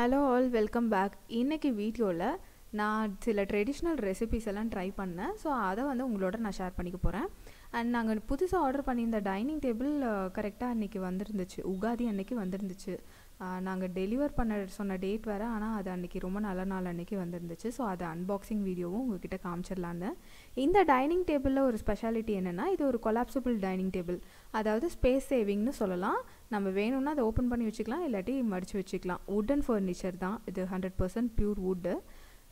Hello all, welcome back. இன்றைக்கி வீடியோவில் நான் சில ட்ரெடிஷ்னல் ரெசிபீஸ் எல்லாம் ட்ரை பண்ணேன். ஸோ அதை வந்து உங்களோட நான் ஷேர் பண்ணிக்க போகிறேன். அண்ட் நாங்கள் புதுசாக ஆர்டர் பண்ணியிருந்த டைனிங் டேபிள் கரெக்டாக அன்றைக்கி வந்துருந்துச்சு. உகாதி அன்றைக்கி வந்துருந்துச்சு. நாங்கள் டெலிவர் பண்ண சொன்ன டேட் வேறு, ஆனால் அது அன்றைக்கி ரொம்ப நல்ல நாள் அன்றைக்கி வந்துருந்துச்சு. ஸோ அதை அன்பாக்சிங் வீடியோவும் உங்கள்கிட்ட காமிச்சிடலான்னு. இந்த டைனிங் டேபிளில் ஒரு ஸ்பெஷாலிட்டி என்னென்னா, இது ஒரு கொலாப்சபிள் டைனிங் டேபிள். அதாவது ஸ்பேஸ் சேவிங்னு சொல்லலாம். நம்ம வேணும்னா அதை ஓப்பன் பண்ணி வச்சுக்கலாம், இல்லாட்டி மடித்து வச்சுக்கலாம். வுட்டன் ஃபர்னிச்சர் தான் இது, 100% பியூர் வுட்டு.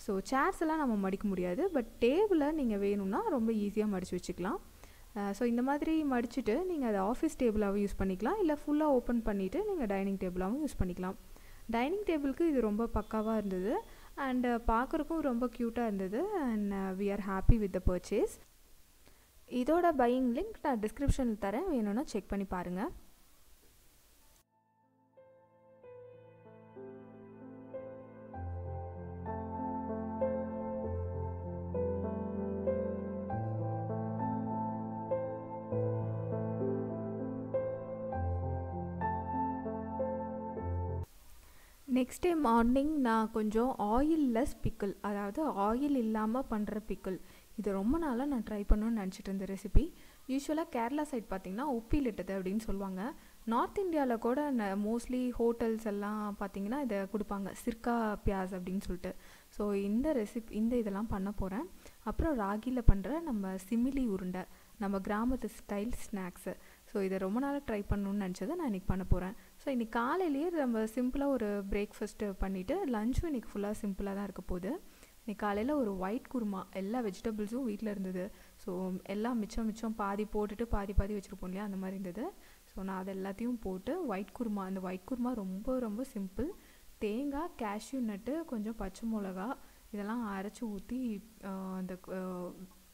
ஸோ சேர்ஸ் எல்லாம் நம்ம மடிக்க முடியாது, பட் டேபிளை நீங்கள் வேணும்னா ரொம்ப ஈஸியாக மடித்து வச்சுக்கலாம். ஸோ இந்த மாதிரி மடிச்சுட்டு நீங்கள் அதை ஆஃபீஸ் டேபிளாகவும் யூஸ் பண்ணிக்கலாம், இல்லை ஃபுல்லாக ஓப்பன் பண்ணிவிட்டு நீங்கள் டைனிங் டேபிளாகவும் யூஸ் பண்ணிக்கலாம். டைனிங் டேபிளுக்கு இது ரொம்ப பக்காவாக இருந்தது அண்ட் பார்க்குறக்கும் ரொம்ப க்யூட்டாக இருந்தது. And we are happy with the purchase. இதோட பையிங் லிங்க் நான் டிஸ்கிரிப்ஷனில் தரேன், வேணும்னா செக் பண்ணி பாருங்கள். நெக்ஸ்ட் டே மார்னிங் நான் கொஞ்சம் ஆயில்லெஸ் பிக்கிள், அதாவது ஆயில் இல்லாமல் பண்ணுற பிக்கிள், இது ரொம்ப நாளாக நான் ட்ரை பண்ணணும்னு நினச்சிட்டு இருந்த ரெசிபி. யூஸ்வலாக கேரளா சைட் பார்த்திங்கன்னா uppilitathu அப்படின்னு சொல்லுவாங்க. நார்த் இந்தியாவில் கூட மோஸ்ட்லி ஹோட்டல்ஸ் எல்லாம் பார்த்திங்கன்னா இதை கொடுப்பாங்க, சிர்கா பியாஸ் அப்படின்னு சொல்லிட்டு. ஸோ இந்த இதெல்லாம் பண்ண போகிறேன். அப்புறம் ராகியில் பண்ணுற நம்ம சிமிலி உருண்டை, நம்ம கிராமத்து ஸ்டைல் ஸ்நாக்ஸு. ஸோ இதை ரொம்ப நாளாக ட்ரை பண்ணணுன்னு நினச்சதை நான் இன்றைக்கி பண்ண போகிறேன். ஸோ இன்றைக்கி காலையிலேயே நம்ம சிம்பிளாக ஒரு பிரேக்ஃபாஸ்ட்டு பண்ணிவிட்டு லஞ்சும் இன்றைக்கி ஃபுல்லாக சிம்பிளாக தான் இருக்க போகுது. இன்றைக்கி காலையில் ஒரு ஒயிட் குருமா, எல்லா வெஜிடபிள்ஸும் வீட்டில் இருந்தது. ஸோ எல்லாம் மிச்சம் பாதி போட்டுட்டு பாதி வச்சுருப்போம் இல்லையா, அந்த மாதிரி இருந்தது. ஸோ நான் அதை எல்லாத்தையும் போட்டு ஒயிட் குருமா, அந்த ஒயிட் குருமா ரொம்ப சிம்பிள். தேங்காய், கேஷ்யூ நட்டு, கொஞ்சம் பச்சை மிளகா இதெல்லாம் அரைச்சி ஊற்றி அந்த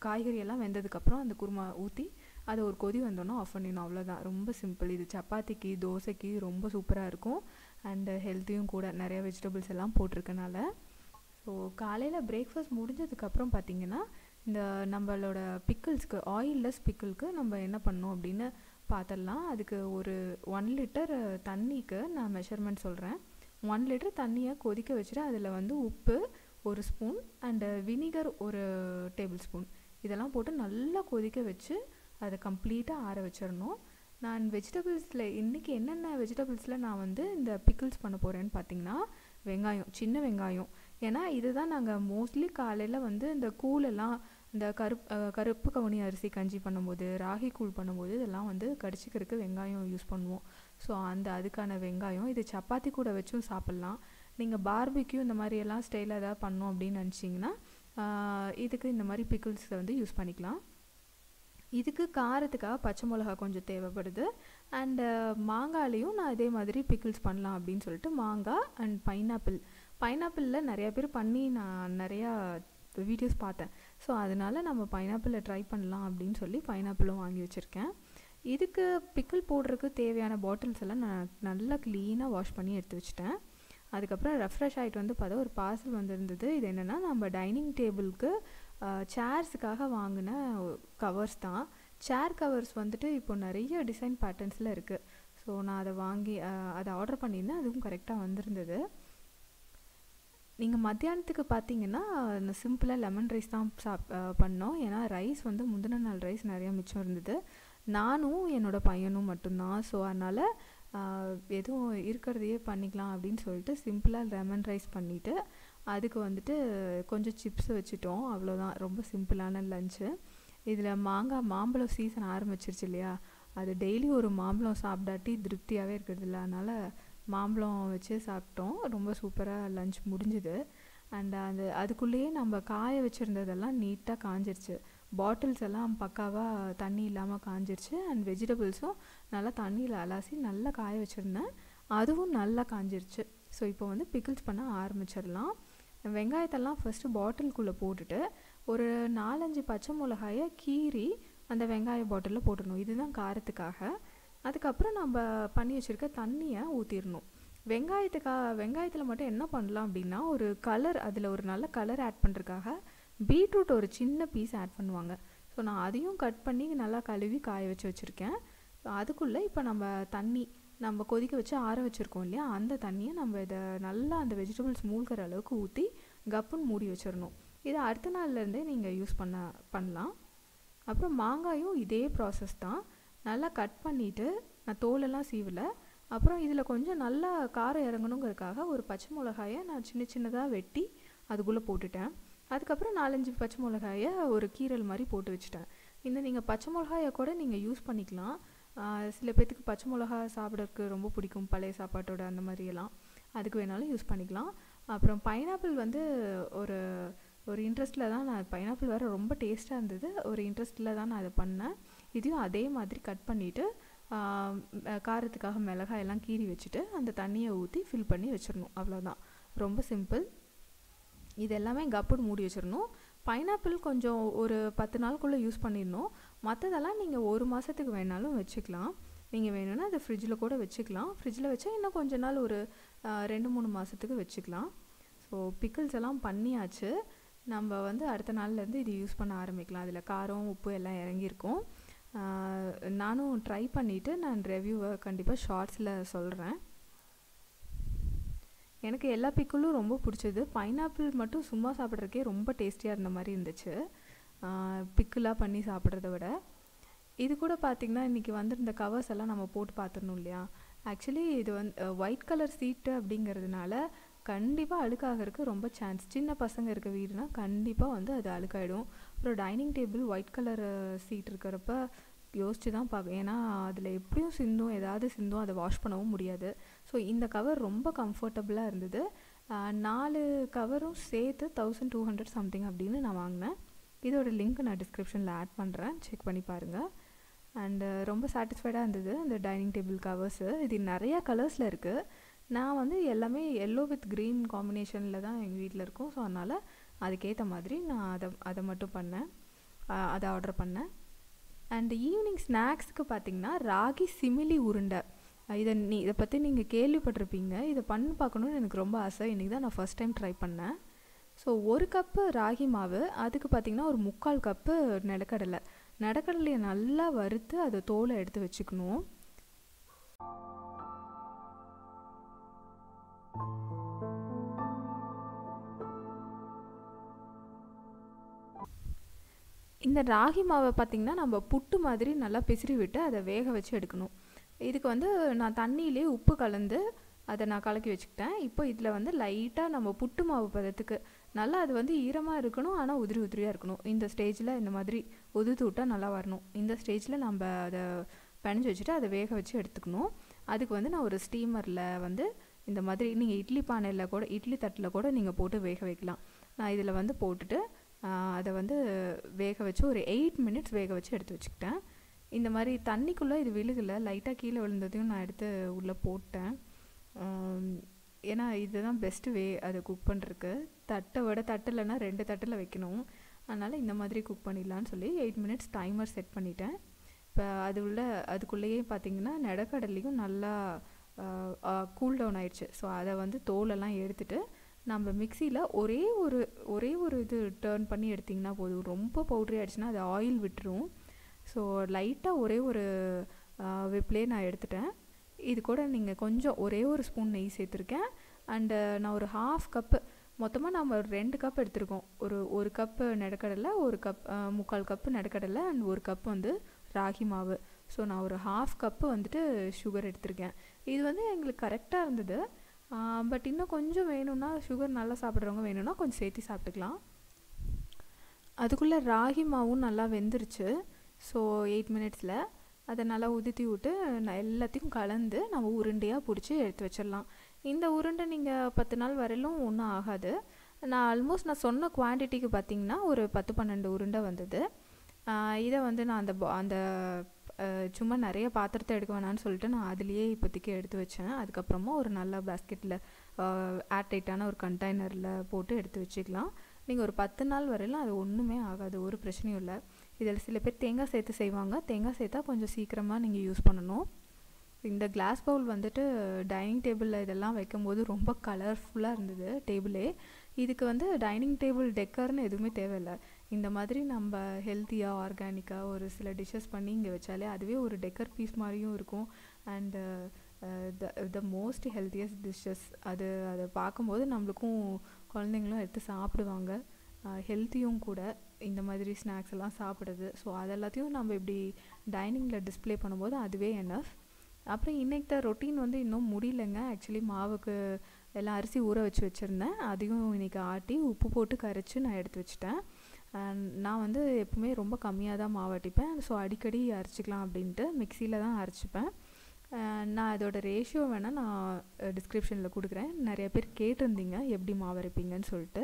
காய்கறியெல்லாம் வெந்ததுக்கப்புறம் அந்த குருமா ஊற்றி அதை ஒரு கொதி வந்தோன்னா ஆஃப் பண்ணிடணும், அவ்வளோதான். ரொம்ப சிம்பிள். இது சப்பாத்திக்கு, தோசைக்கு ரொம்ப சூப்பராக இருக்கும் அண்டு ஹெல்த்தியும் கூட, நிறைய வெஜிடபிள்ஸ் எல்லாம் போட்டிருக்கனால. ஸோ காலையில் பிரேக்ஃபாஸ்ட் முடிஞ்சதுக்கப்புறம் பார்த்திங்கன்னா இந்த நம்மளோட பிக்கிள்ஸ்க்கு, ஆயில்லெஸ் பிக்கிள்க்கு நம்ம என்ன பண்ணோம் அப்படின்னு பார்த்துடலாம். அதுக்கு ஒரு 1 லிட்டர் தண்ணிக்கு நான் மெஷர்மெண்ட் சொல்கிறேன். 1 லிட்டர் தண்ணியை கொதிக்க வச்சுட்டு அதில் வந்து உப்பு 1 spoon and vinegar 1 table spoon இதெல்லாம் போட்டு நல்லா கொதிக்க வச்சு அதை கம்ப்ளீட்டாக ஆற வச்சிடணும். நான் வெஜிடபிள்ஸில் இன்றைக்கி என்னென்ன வெஜிடபிள்ஸில் நான் வந்து இந்த பிக்கிள்ஸ் பண்ண போகிறேன்னு பார்த்திங்கன்னா, வெங்காயம், சின்ன வெங்காயம். ஏன்னா இதுதான் நாங்கள் மோஸ்ட்லி காலையில் வந்து இந்த கூழெல்லாம், இந்த கருப்பு கவுனி அரிசி கஞ்சி பண்ணும்போது, ராகி கூழ் பண்ணும்போது இதெல்லாம் வந்து கடிச்சிக்கிறதுக்கு வெங்காயம் யூஸ் பண்ணுவோம். ஸோ அதுக்கான வெங்காயம். இது சப்பாத்தி கூட வச்சும் சாப்பிட்லாம். நீங்கள் பார்பிக்யூ இந்த மாதிரியெல்லாம் ஸ்டைலில் எதாவது பண்ணோம் அப்படின்னு நினச்சிங்கன்னா இதுக்கு இந்த மாதிரி பிக்கிள்ஸை வந்து யூஸ் பண்ணிக்கலாம். இதுக்கு காரத்துக்காக பச்சை மிளகா கொஞ்சம் தேவைப்படுது. அண்டு மாங்காயிலையும் நான் இதே மாதிரி பிக்கிள்ஸ் பண்ணலாம் அப்படின்னு சொல்லிட்டு மாங்காய் அண்ட் பைனாப்பிளில் நிறையா பேர் பண்ணி நான் நிறையா வீடியோஸ் பார்த்தேன். ஸோ அதனால் நம்ம பைனாப்பிளில் ட்ரை பண்ணலாம் அப்படின்னு சொல்லி பைனாப்பிளும் வாங்கி வச்சுருக்கேன். இதுக்கு பிக்கிள் போடுறதுக்கு தேவையான பாட்டில்ஸ் எல்லாம் நான் நல்லா க்ளீனாக வாஷ் பண்ணி எடுத்து வச்சுட்டேன். அதுக்கப்புறம் ரெஃப்ரெஷ் ஆகிட்டு வந்து பார்த்தா ஒரு பார்சல் வந்துருந்தது. இது என்னென்னா, நம்ம டைனிங் டேபிளுக்கு சேர்ஸுக்காக வாங்கின கவர்ஸ் தான். சேர் கவர்ஸ் வந்துட்டு இப்போ நிறைய டிசைன் பேட்டர்ன்ஸில் இருக்குது. ஸோ நான் அதை வாங்கி அதை ஆர்டர் பண்ணியிருந்தேன். அதுவும் கரெக்டாக வந்திருந்தது. நீங்கள் மத்தியானத்துக்கு பார்த்தீங்கன்னா சிம்பிளாக லெமன் ரைஸ் தான் பண்ணோம். ஏன்னா ரைஸ் வந்து முந்தின நாள் ரைஸ் நிறையா மிச்சம் இருந்தது. நானும் என்னோடய பையனும் மட்டும்தான். ஸோ அதனால் எதுவும் இருக்கிறதையே பண்ணிக்கலாம் அப்படின்னு சொல்லிட்டு சிம்பிளாக லெமன் ரைஸ் பண்ணிவிட்டு அதுக்கு வந்துட்டு கொஞ்சம் சிப்ஸ் வச்சுட்டோம், அவ்வளோதான். ரொம்ப சிம்பிளான லஞ்சு. இதில் மாம்பழம் சீசன் ஆரம்பிச்சிருச்சு இல்லையா, அது டெய்லி ஒரு மாம்பழம் சாப்பிடாட்டி திருப்தியாகவே இருக்கிறதில்ல. அதனால் மாம்பழம் வச்சு சாப்பிட்டோம். ரொம்ப சூப்பராக லஞ்ச் முடிஞ்சுது. அண்ட் அதுக்குள்ளேயே நம்ம காய வச்சுருந்ததெல்லாம் நீட்டாக காஞ்சிருச்சு. பாட்டில்ஸ் எல்லாம் பக்காவாக தண்ணி இல்லாமல் காஞ்சிருச்சு. அண்ட் வெஜிடபிள்ஸும் நல்லா தண்ணியில் அலசி நல்லா காய வச்சுருந்தேன், அதுவும் நல்லா காஞ்சிருச்சு. ஸோ இப்போ வந்து பிக்கிள்ஸ் பண்ண ஆரம்பிச்சிடலாம். வெங்காயத்தெல்லாம் ஃபஸ்ட்டு பாட்டிலுக்குள்ளே போட்டுட்டு ஒரு 4-5 பச்சை மிளகாயை கீறி அந்த வெங்காய பாட்டிலில் போட்டுடணும். இதுதான் காரத்துக்காக. அதுக்கப்புறம் நம்ம பண்ணி வச்சுருக்க தண்ணியை ஊற்றிடணும். வெங்காயத்தில் மட்டும் என்ன பண்ணலாம் அப்படின்னா, ஒரு கலர், அதில் ஒரு நல்ல கலர் ஆட் பண்ணுறதுக்காக பீட்ரூட் ஒரு சின்ன பீஸ் ஆட் பண்ணுவாங்க. ஸோ நான் அதையும் கட் பண்ணி நல்லா கழுவி காய வச்சுருக்கேன். அதுக்குள்ளே இப்போ நம்ம தண்ணி நம்ம கொதிக்க வச்சு ஆற வச்சுருக்கோம் இல்லையா, அந்த தண்ணியை நம்ம இதை நல்லா அந்த வெஜிடபிள்ஸ் மூழ்கிற அளவுக்கு ஊற்றி கப்புன்னு மூடி வச்சிடணும். இதை அடுத்த நாள்லேருந்தே நீங்கள் யூஸ் பண்ணலாம். அப்புறம் மாங்காயும் இதே ப்ராசஸ் தான். நல்லா கட் பண்ணிவிட்டு, நான் தோலெல்லாம் சீவலை. அப்புறம் இதில் கொஞ்சம் நல்லா காரம் இறங்கணுங்கிறதுக்காக ஒரு பச்சை மிளகாயை நான் சின்ன சின்னதாக வெட்டி அதுக்குள்ளே போட்டுட்டேன். அதுக்கப்புறம் 4-5 பச்சை மிளகாயை ஒரு கீரல் மாதிரி போட்டு வச்சுட்டேன். இந்த நீங்கள் பச்சை மிளகாயை கூட நீங்கள் யூஸ் பண்ணிக்கலாம். சில பேர்த்துக்கு பச்சை மிளகா சாப்பிட்றதுக்கு ரொம்ப பிடிக்கும், பழைய சாப்பாட்டோட அந்த மாதிரியெல்லாம். அதுக்கு வேணாலும் யூஸ் பண்ணிக்கலாம். அப்புறம் பைனாப்பிள் வந்து ஒரு ஒரு இன்ட்ரெஸ்ட்டில் தான் நான், பைனாப்பிள் வேறு ரொம்ப டேஸ்ட்டாக இருந்தது, ஒரு இன்ட்ரெஸ்ட்டில் தான் நான் அதை பண்ணேன். இதையும் அதே மாதிரி கட் பண்ணிவிட்டு காரத்துக்காக மிளகாயெல்லாம் கீறி வச்சுட்டு அந்த தண்ணியை ஊற்றி ஃபில் பண்ணி வச்சிடணும். அவ்வளோதான், ரொம்ப சிம்பிள். இது எல்லாமே கப்புன்னு மூடி வச்சிடணும். பைனாப்பிள் கொஞ்சம் ஒரு 10 நாளுக்குள்ளே யூஸ் பண்ணிடணும். மற்றதெல்லாம் நீங்கள் 1 மாதத்துக்கு வேணாலும் வச்சுக்கலாம். நீங்கள் வேணும்னா அதை ஃப்ரிட்ஜில் கூட வச்சுக்கலாம். ஃப்ரிட்ஜில் வச்சா இன்னும் கொஞ்ச நாள் ஒரு 2-3 மாதத்துக்கு வச்சுக்கலாம். ஸோ பிக்கிள்ஸ் எல்லாம் பண்ணியாச்சு. நம்ம வந்து அடுத்த நாள்லேருந்து இது யூஸ் பண்ண ஆரம்பிக்கலாம். அதில் காரம் உப்பு எல்லாம் இறங்கியிருக்கும். நானும் ட்ரை பண்ணிவிட்டு நான் ரிவ்யூவை கண்டிப்பாக ஷார்ட்ஸில் சொல்கிறேன். எனக்கு எல்லா பிக்கிளும் ரொம்ப பிடிச்சது. பைனாப்பிள் மட்டும் சும்மா சாப்பிட்றதுக்கே ரொம்ப டேஸ்டியாக இருந்த மாதிரி இருந்துச்சு, பிக்கிளாக பண்ணி சாப்பிட்றத விட. இது கூட பார்த்திங்கன்னா இன்றைக்கி வந்திருந்த கவர்ஸ் எல்லாம் நம்ம போட்டு பார்த்துடணும் இல்லையா. ஆக்சுவலி இது வந்து ஒயிட் கலர் சீட்டு அப்படிங்கிறதுனால கண்டிப்பாக அழுக்காகிறதுக்கு ரொம்ப சான்ஸ். சின்ன பசங்க இருக்க வீடுனா கண்டிப்பாக வந்து அது அழுக்காயிடும். அப்புறம் dining table white colour seat இருக்கிறப்ப யோசிச்சு தான் பார்க்க, ஏன்னா அதில் எப்படியும் சிந்தும், ஏதாவது சிந்தும், அதை வாஷ் பண்ணவும் முடியாது. ஸோ இந்த கவர் ரொம்ப கம்ஃபர்டபுளாக இருந்தது. 4 கவரும் சேர்த்து 1200 சம்திங் அப்படின்னு நான் வாங்கினேன். இதோட லிங்க் நான் டிஸ்கிரிப்ஷனில் ஆட் பண்ணுறேன், செக் பண்ணி பாருங்கள். அண்டு ரொம்ப சாட்டிஸ்ஃபைடாக இருந்தது இந்த டைனிங் டேபிள் கவர்ஸு. இது நிறையா கலர்ஸில் இருக்குது. நான் வந்து எல்லாமே எல்லோ வித் க்ரீன் காம்பினேஷனில் தான் எங்கள் வீட்டில் இருக்கும். ஸோ அதனால் அதுக்கேற்ற மாதிரி நான் அதை மட்டும் பண்ணேன், அதை ஆர்டர் பண்ணேன். அண்ட் ஈவினிங் ஸ்நாக்ஸுக்கு பார்த்திங்கன்னா ராகி சிமிலி உருண்டை, இதை பற்றி நீங்கள் கேள்விப்பட்டிருப்பீங்க. இதை பண்ணி பார்க்கணுன்னு எனக்கு ரொம்ப ஆசை. இன்றைக்கி தான் நான் ஃபஸ்ட் டைம் ட்ரை பண்ணேன். ஸோ 1 கப்பு ராகி மாவு, அதுக்கு பார்த்திங்கன்னா ஒரு 3/4 கப்பு நிலக்கடலையை நல்லா வறுத்து அதை தோலை எடுத்து வச்சுக்கணும். இந்த ராகி மாவை பார்த்திங்கன்னா நம்ம புட்டு மாதிரி நல்லா பிசிறி விட்டு அதை வேக வச்சு எடுக்கணும். இதுக்கு வந்து நான் தண்ணியிலே உப்பு கலந்து அதை நான் கலக்கி வச்சுக்கிட்டேன். இப்போ இதில் வந்து லைட்டாக நம்ம புட்டு மாவு பதத்துக்கு நல்லா அது வந்து ஈரமாக இருக்கணும், ஆனால் உதிரியாக இருக்கணும். இந்த ஸ்டேஜில் இந்த மாதிரி உதுத்து விட்டால் நல்லா வரணும். இந்த ஸ்டேஜில் நம்ம அதை பிணைஞ்சு வச்சுட்டு அதை வேக வச்சு எடுத்துக்கணும். அதுக்கு வந்து நான் ஒரு ஸ்டீமரில் வந்து இந்த மாதிரி, நீங்கள் இட்லி பானையில் கூட, இட்லி தட்டில் கூட நீங்கள் போட்டு வேக வைக்கலாம். நான் இதில் வந்து போட்டுட்டு அதை வந்து வேக வச்சு ஒரு 8 மினிட்ஸ் வேக வச்சு எடுத்து வச்சுக்கிட்டேன். இந்த மாதிரி தண்ணிக்குள்ளே இது விழுகலை, லைட்டாக கீழே விழுந்ததையும் நான் எடுத்து உள்ளே போட்டேன். ஏன்னா இதுதான் பெஸ்ட்டு வே அதை குக் பண்ணுறதுக்கு. தட்டை விட தட்டு இல்லைன்னா 2 தட்டில் வைக்கணும். அதனால் இந்த மாதிரி குக் பண்ணிடலான்னு சொல்லி 8 மினிட்ஸ் டைமர் செட் பண்ணிட்டேன். இப்போ அதுக்குள்ளேயே பார்த்திங்கன்னா நிலக்கடலையும் நல்லா கூல் டவுன் ஆயிடுச்சு. ஸோ அதை வந்து தோலெல்லாம் எடுத்துகிட்டு நம்ம மிக்சியில் ஒரே ஒரு இது டர்ன் பண்ணி எடுத்திங்கன்னா போதும். ரொம்ப பவுட்ரி ஆகிடுச்சுன்னா அது ஆயில் விட்டுரும். ஸோ லைட்டாக ஒரே ஒரு விப்லேயே நான் எடுத்துட்டேன். இது கூட நீங்கள் கொஞ்சம் ஒரே ஒரு ஸ்பூன் நெய் சேர்த்துருக்கேன். அண்டு நான் ஒரு 1/2 கப்பு, மொத்தமாக நம்ம ஒரு 2 கப் எடுத்துருக்கோம். ஒரு கப்பு நிலக்கடலை, 3/4 கப்பு நிலக்கடலை அண்ட் 1 கப் வந்து ராகி மாவு. ஸோ நான் ஒரு 1/2 கப்பு வந்துட்டு சுகர் எடுத்திருக்கேன். இது வந்து எங்களுக்கு கரெக்டாக இருந்தது. பட் இன்னும் கொஞ்சம் வேணும்னா, சுகர் நல்லா சாப்பிட்றவங்க வேணும்னா கொஞ்சம் சேர்த்து சாப்பிட்டுக்கலாம். அதுக்குள்ளே ராகி மாவும் நல்லா வெந்துருச்சு. ஸோ 8 மினிட்ஸில் அதை நல்லா உதுத்தி விட்டு நான் எல்லாத்தையும் கலந்து நம்ம உருண்டையாக பிடிச்சி எடுத்து வச்சிடலாம். இந்த உருண்டை நீங்கள் 10 நாள் வரையிலும் ஒன்றும் ஆகாது. நான் ஆல்மோஸ்ட் நான் சொன்ன குவான்டிட்டிக்கு பார்த்திங்கன்னா ஒரு 10-12 உருண்டை வந்தது. இதை வந்து நான் அந்த சும்மா நிறைய பாத்திரத்தை எடுக்க வேணான்னு சொல்லிட்டு நான் அதுலேயே இப்போதைக்கு எடுத்து வச்சேன். அதுக்கப்புறமா ஒரு நல்ல பேஸ்கெட்டில் ஏர்டைட்டான ஒரு கண்டெய்னரில் போட்டு எடுத்து வச்சுக்கலாம். நீங்கள் ஒரு 10 நாள் வரையிலும் அது ஒன்றுமே ஆகாது, ஒரு பிரச்சனையும் இல்லை. இதில் சில பேர் தேங்காய் சேர்த்து செய்வாங்க. தேங்காய் சேர்த்தா கொஞ்சம் சீக்கிரமாக நீங்கள் யூஸ் பண்ணணும். இந்த கிளாஸ் பவுல் வந்துட்டு டைனிங் டேபிளில் இதெல்லாம் வைக்கும்போது ரொம்ப கலர்ஃபுல்லாக இருந்தது டேபிளே. இதுக்கு வந்து டைனிங் டேபிள் டெக்கர்னு எதுவுமே தேவையில்லை. இந்த மாதிரி நம்ம ஹெல்த்தியாக ஆர்கானிக்காக ஒரு சில டிஷ்ஷஸ் பண்ணி இங்கே வச்சாலே அதுவே ஒரு டெக்கர் பீஸ் மாதிரியும் இருக்கும். And the most healthiest dishes. அதை பார்க்கும்போது நம்மளுக்கும் குழந்தைங்களும் எடுத்து சாப்பிடுவாங்க. ஹெல்த்தியும் கூட இந்த மாதிரி ஸ்நாக்ஸ் எல்லாம் சாப்பிடுறது. ஸோ அதெல்லாத்தையும் நம்ம இப்படி டைனிங்கில் டிஸ்பிளே பண்ணும்போது அதுவே எனஃப். அப்புறம் இன்றைக்கி தான் ரொட்டீன் வந்து இன்னும் முடியலைங்க. ஆக்சுவலி மாவுக்கு எல்லாம் அரிசி ஊற வச்சுருந்தேன். அதையும் இன்றைக்கி ஆட்டி உப்பு போட்டு கரைச்சி நான் எடுத்து வச்சுட்டேன். நான் வந்து எப்பவுமே ரொம்ப கம்மியாக தான் மாவு அட்டிப்பேன். ஸோ அடிக்கடி அரைச்சிக்கலாம் அப்படின்ட்டு மிக்சியில் தான் அரைச்சிப்பேன். நான் அதோட ரேஷியோ வேணால் நான் டிஸ்கிரிப்ஷனில் கொடுக்குறேன். நிறைய பேர் கேட்டிருந்தீங்க எப்படி மாவு அரைப்பீங்கன்னு சொல்லிட்டு.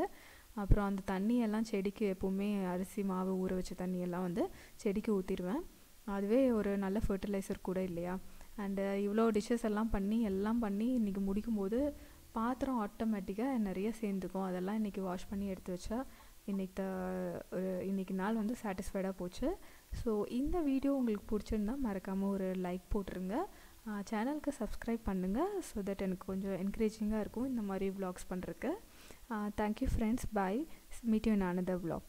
அப்புறம் அந்த தண்ணியெல்லாம் செடிக்கு எப்போவுமே அரிசி மாவு ஊற வச்ச தண்ணியெல்லாம் வந்து செடிக்கு ஊற்றிடுவேன். அதுவே ஒரு நல்ல ஃபர்டிலைசர் கூட இல்லையா. அண்டு இவ்வளோ டிஷ்ஷஸ் எல்லாம் பண்ணி இன்றைக்கி முடிக்கும்போது பாத்திரம் ஆட்டோமேட்டிக்காக நிறைய சேர்ந்துக்கும். அதெல்லாம் இன்றைக்கி வாஷ் பண்ணி எடுத்து வச்சா இன்றைக்கி நாள் வந்து சாட்டிஸ்ஃபைடாக போச்சு. ஸோ இந்த வீடியோ உங்களுக்கு பிடிச்சிருந்தா மறக்காமல் ஒரு லைக் போட்டுருங்க. சேனலுக்கு சப்ஸ்கிரைப் பண்ணுங்கள். ஸோ தட் எனக்கு கொஞ்சம் என்கரேஜிங்காக இருக்கும் இந்த மாதிரி vlogs பண்ணுறதுக்கு. Thank you friends. Bye. Meet you in another vlog.